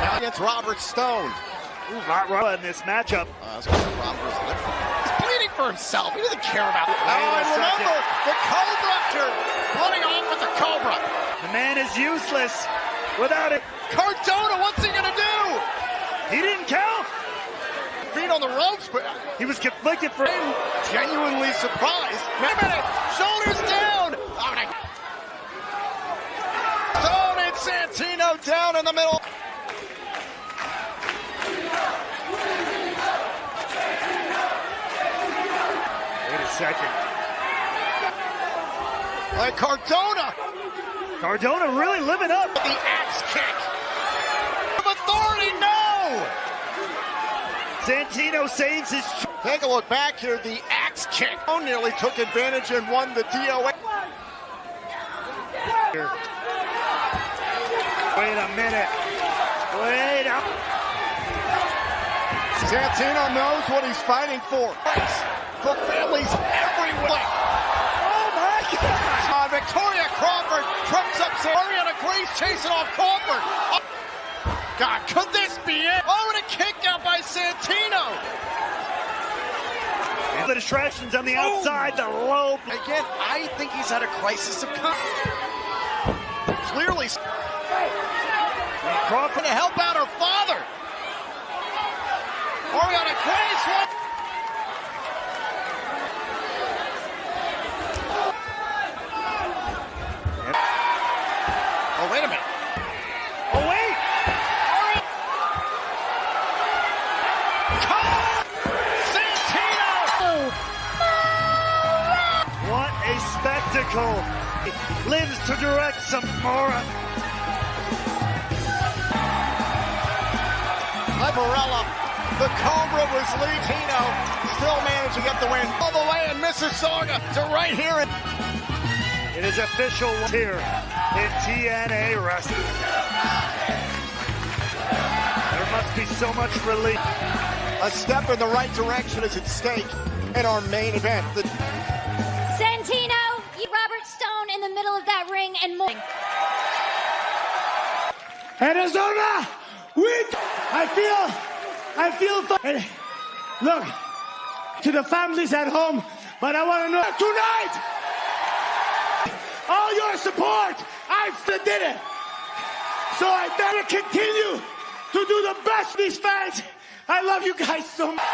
Now against Robert Stone. Ooh, in this matchup. He's bleeding for himself. He doesn't care about it. Wait a and remember, second. the Cobra running off with the Cobra. The man is useless without it. Cardona, what's he gonna do? He didn't count. Feet on the ropes, but he was conflicted for him. Genuinely surprised. Wait a minute, shoulders down. Stone and Santino down in the middle. Wait a second. Like Cardona. Cardona really living up. The axe kick. Of authority, no. Santino saves his. Take a look back here. The axe kick. Nearly took advantage and won the DOA. Wait a minute. Wait up. Santino knows what he's fighting for. For families everywhere. Oh my God! Victoria Crawford trips up Ariana Grace chasing off Crawford. Oh, God, could this be it? Oh, and a kick out by Santino. And the distractions on the outside, the low. Again, I think he's had a crisis of confidence. Clearly. Crawford to help out her father. Ariana Grace. Oh, wait a minute. Oh, wait. Santino. What a spectacle. He lives to direct Samora. Morella, the Cobra was leading. Tino still managed to get the win all the way in Mississauga to right here. It is official here in TNA Wrestling. There must be so much relief. A step in the right direction is at stake in our main event. Santino, Robert Stone in the middle of that ring and more. Arizona, I feel, and look, to the families at home, but I want to know tonight, all your support, I did it. So I better continue to do the best. These fans, I love you guys so much.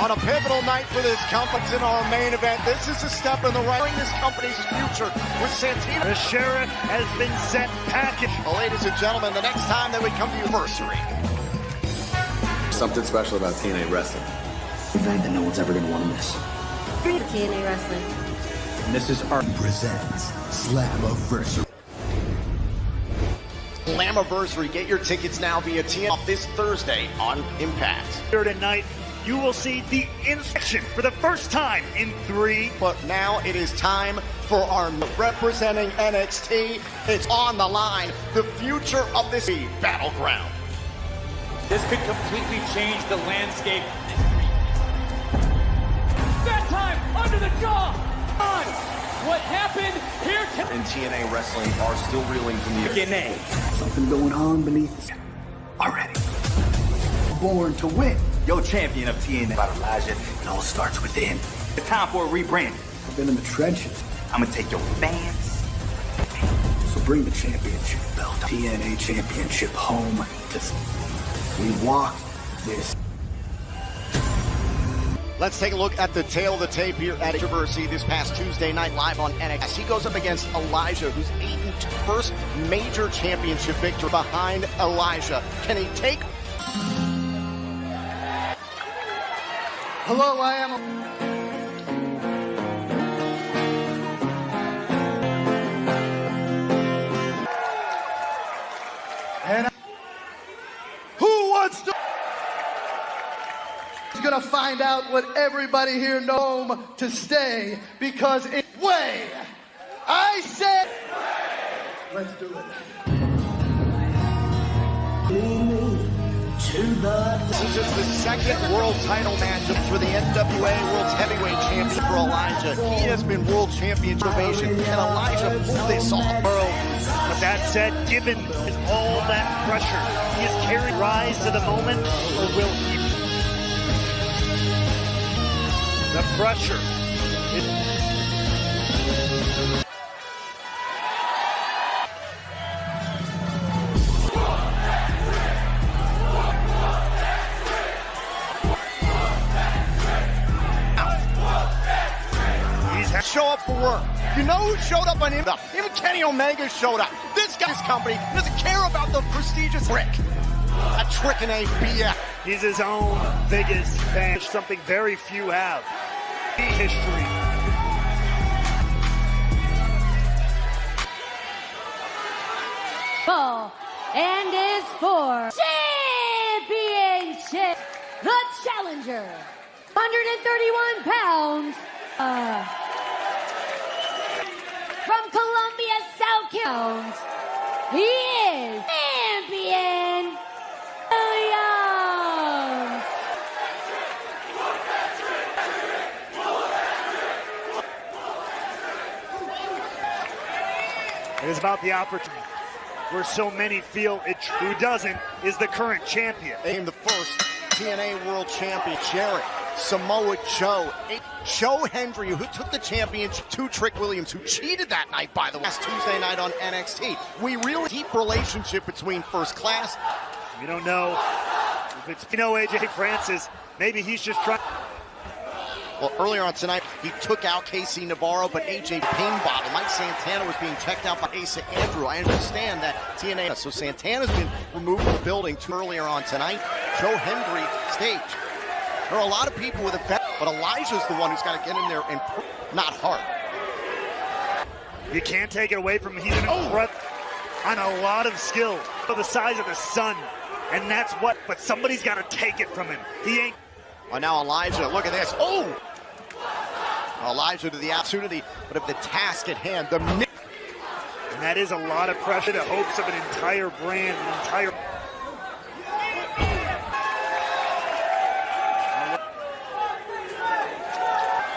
On a pivotal night for this company in our main event, this is a step in the right in this company's future with Santino. The sheriff has been sent packing. Well, ladies and gentlemen, the next time that we come to anniversary. Something special about TNA wrestling. Event that no one's ever going to want to miss. TNA Wrestling. And this is our Presents Slammiversary. Slammiversary. Get your tickets now via TNA this Thursday on Impact. Here tonight, you will see the inspection for the first time in 3. But now it is time for our representing NXT. It's on the line. The future of this battleground. This could completely change the landscape. That time, under the jaw! On! What happened here and TNA wrestling are still reeling from the TNA. Something going on beneath the already. Born to win. Yo, champion of TNA. about Elijah. It all starts within. It's time for a rebrand. I've been in the trenches. I'm gonna take your fans. So bring the championship belt, TNA championship home. We walk this. Let's take a look at the tail of the tape here at Controversy this past Tuesday night live on NXT. He goes up against Elijah, who's Aiden's first major championship victory behind Elijah. Can he take? Hello, I am. And who wants to? He's gonna find out what everybody here knows to stay because it's way. I said, let's do it. This is just the second world title matchup for the NWA World's Heavyweight Champion for Elijah. He has been world champion probation, and Elijah pulled this off. But that said, given all that pressure, he is carrying rise to the moment, or will he? The pressure is... Show up for work. You know who showed up on him? Even Kenny Omega showed up. This guy's company doesn't care about the prestigious trick. A trick in a BS. He's his own biggest fan, something very few have. History. Ball and is for championship. The challenger, 131 pounds. From Columbia, South Carolina, he is champion Williams. It is about the opportunity where so many feel it. Who doesn't is the current champion. Named the first TNA World Champion, Jarrett Samoa Joe. Joe Hendry, who took the championship to Trick Williams, who cheated that night, by the way, last Tuesday night on NXT. We really deep relationship between First Class. We don't know if it's, AJ Francis. Maybe he's just trying. Well, earlier on tonight, he took out KC Navarro, but AJ Ping Bottle. Mike Santana was being checked out by Asa Andrew. I understand that TNA. So Santana's been removed from the building earlier on tonight. Joe Hendry stage. There are a lot of people with a bet, but Elijah's the one who's got to get in there and not hard. You can't take it away from him. He's an front on a lot of skill for the size of the sun. And that's what, but somebody's got to take it from him. He ain't. Oh, now Elijah, look at this. Oh! Elijah to the opportunity, but of the task at hand, the... And that is a lot of pressure, the hopes of an entire brand, an entire...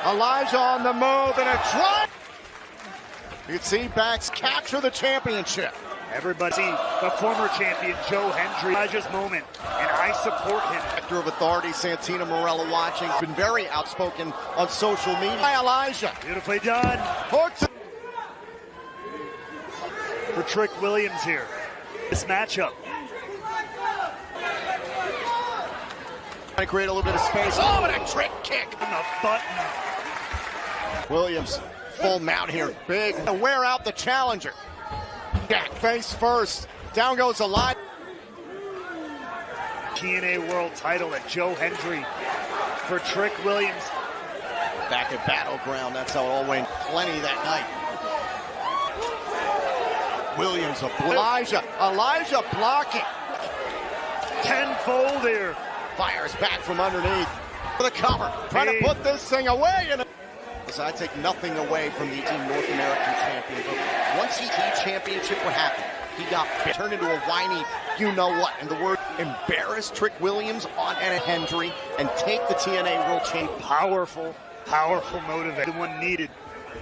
Elijah on the move and a drive. You can see Bax capture the championship. Everybody see the former champion, Joe Hendry. Elijah's moment, and I support him. Director of Authority, Santina Morella watching. Been very outspoken on social media. By Elijah. Beautifully done. For Trick Williams here. This matchup. Trying to create a little bit of space. Oh, and a trick kick. On the button. Williams, full mount here. Big. Wear out the challenger. Jack face first. Down goes Elijah. TNA World title at Joe Hendry for Trick Williams. Back at Battleground, that's how it all went. Plenty that night. Williams, Elijah blocking. Tenfold here. Fires back from underneath for the cover. Trying to put this thing away. So I take nothing away from the Team North American champion. Once he championship, what happened? He got turned into a whiny, you know what, and the word embarrass Trick Williams on Anna Hendry and take the TNA World Championship. Powerful motivator. The one needed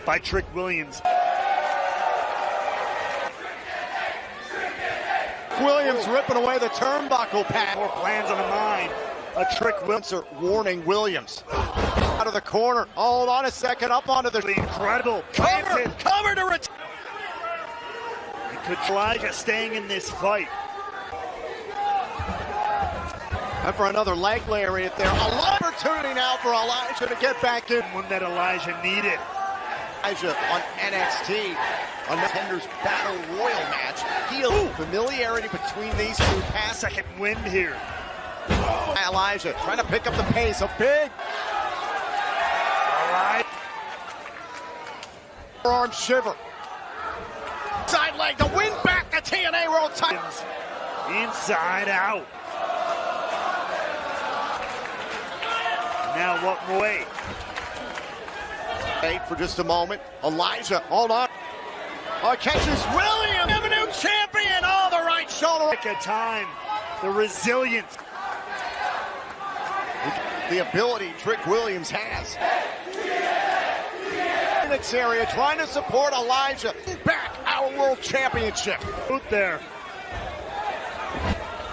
by Trick Williams. Williams ripping away the turnbuckle pad. More plans on the mind. A Trick Williams warning Williams. Out of the corner. Hold on a second. Up onto the incredible. Cover to retain. Could Elijah staying in this fight. And for another leg lariat there. An opportunity now for Elijah to get back in. One that Elijah needed. Elijah on NXT. On the Tenders Battle Royal match. Familiarity between these two. Second wind here. Elijah trying to pick up the pace. A big. All right. Forearm shiver. Side leg to win back the TNA World title. Inside out. Now what way? Wait for just a moment. Elijah, hold on. Oh, catches Williams, Avenue champion. Oh, the right shoulder. Take a time. The resilience. The ability Trick Williams has. In its area, trying to support Elijah. Back our world championship. Out there.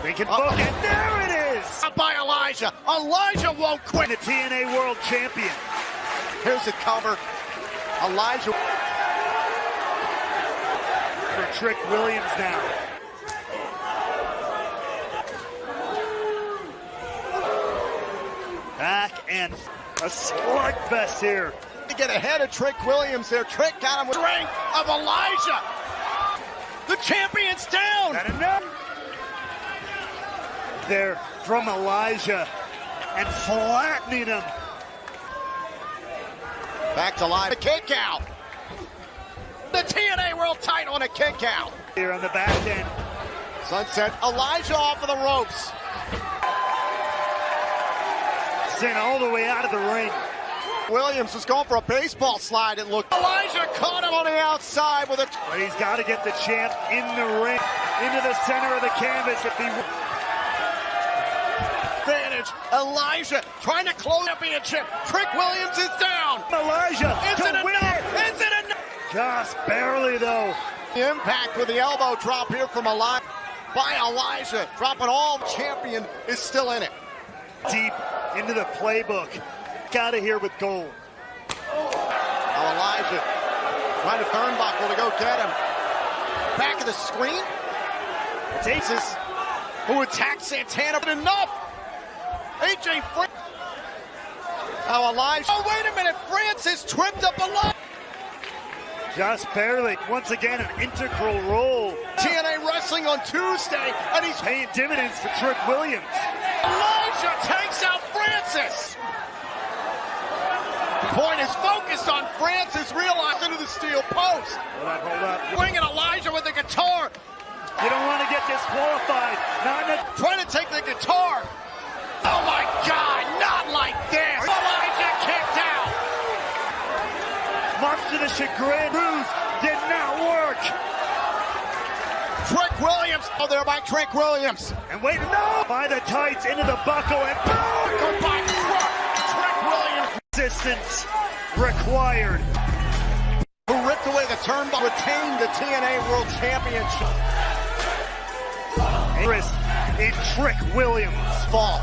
They can book it. There it is. By Elijah. Elijah won't quit. The TNA World Champion. Here's the cover. Elijah. For Trick Williams now. Back and a slugfest here. To get ahead of Trick Williams there. Trick got him with the strength of Elijah. The champion's down. Not enough. There from Elijah and flattening him. Back to live. A kick out. The TNA World title and a kick out. Here on the back end. Sunset. Elijah off of the ropes. Sent all the way out of the ring. Williams was going for a baseball slide, it looked. Elijah caught him on the outside with a... But he's got to get the champ in the ring, into the center of the canvas if he... Advantage. Elijah trying to close the championship. Trick Williams is down. Elijah Is it enough? Is it enough? Just barely, though. The impact with the elbow drop here from Elijah. By Elijah. Dropping all. Champion is still in it. Deep into the playbook. Got it here with gold. Now Elijah trying to turnbuckle to go get him. Back of the screen. Aces who attacked Santana, but enough. AJ Francis. Now Elijah. Oh, wait a minute. Francis tripped up Elijah. Just barely. Once again, an integral role. TNA Wrestling on Tuesday, and he's paying dividends for Trick Williams. Elijah takes out Francis. Point is focused on Francis, realized into the steel post. Hold up. Winging Elijah with the guitar. You don't want to get disqualified. Trying to take the guitar. Oh my God, not like this. Elijah kicked out. Much to the chagrin, Bruce did not work. Trick Williams. Oh, there by Trick Williams. And wait, no! By the tights, into the buckle, and boom! Go by Trick Williams. Resistance required. Who ripped away the turnbuckle, retained the TNA World Championship. Interest in Trick Williams. Fall.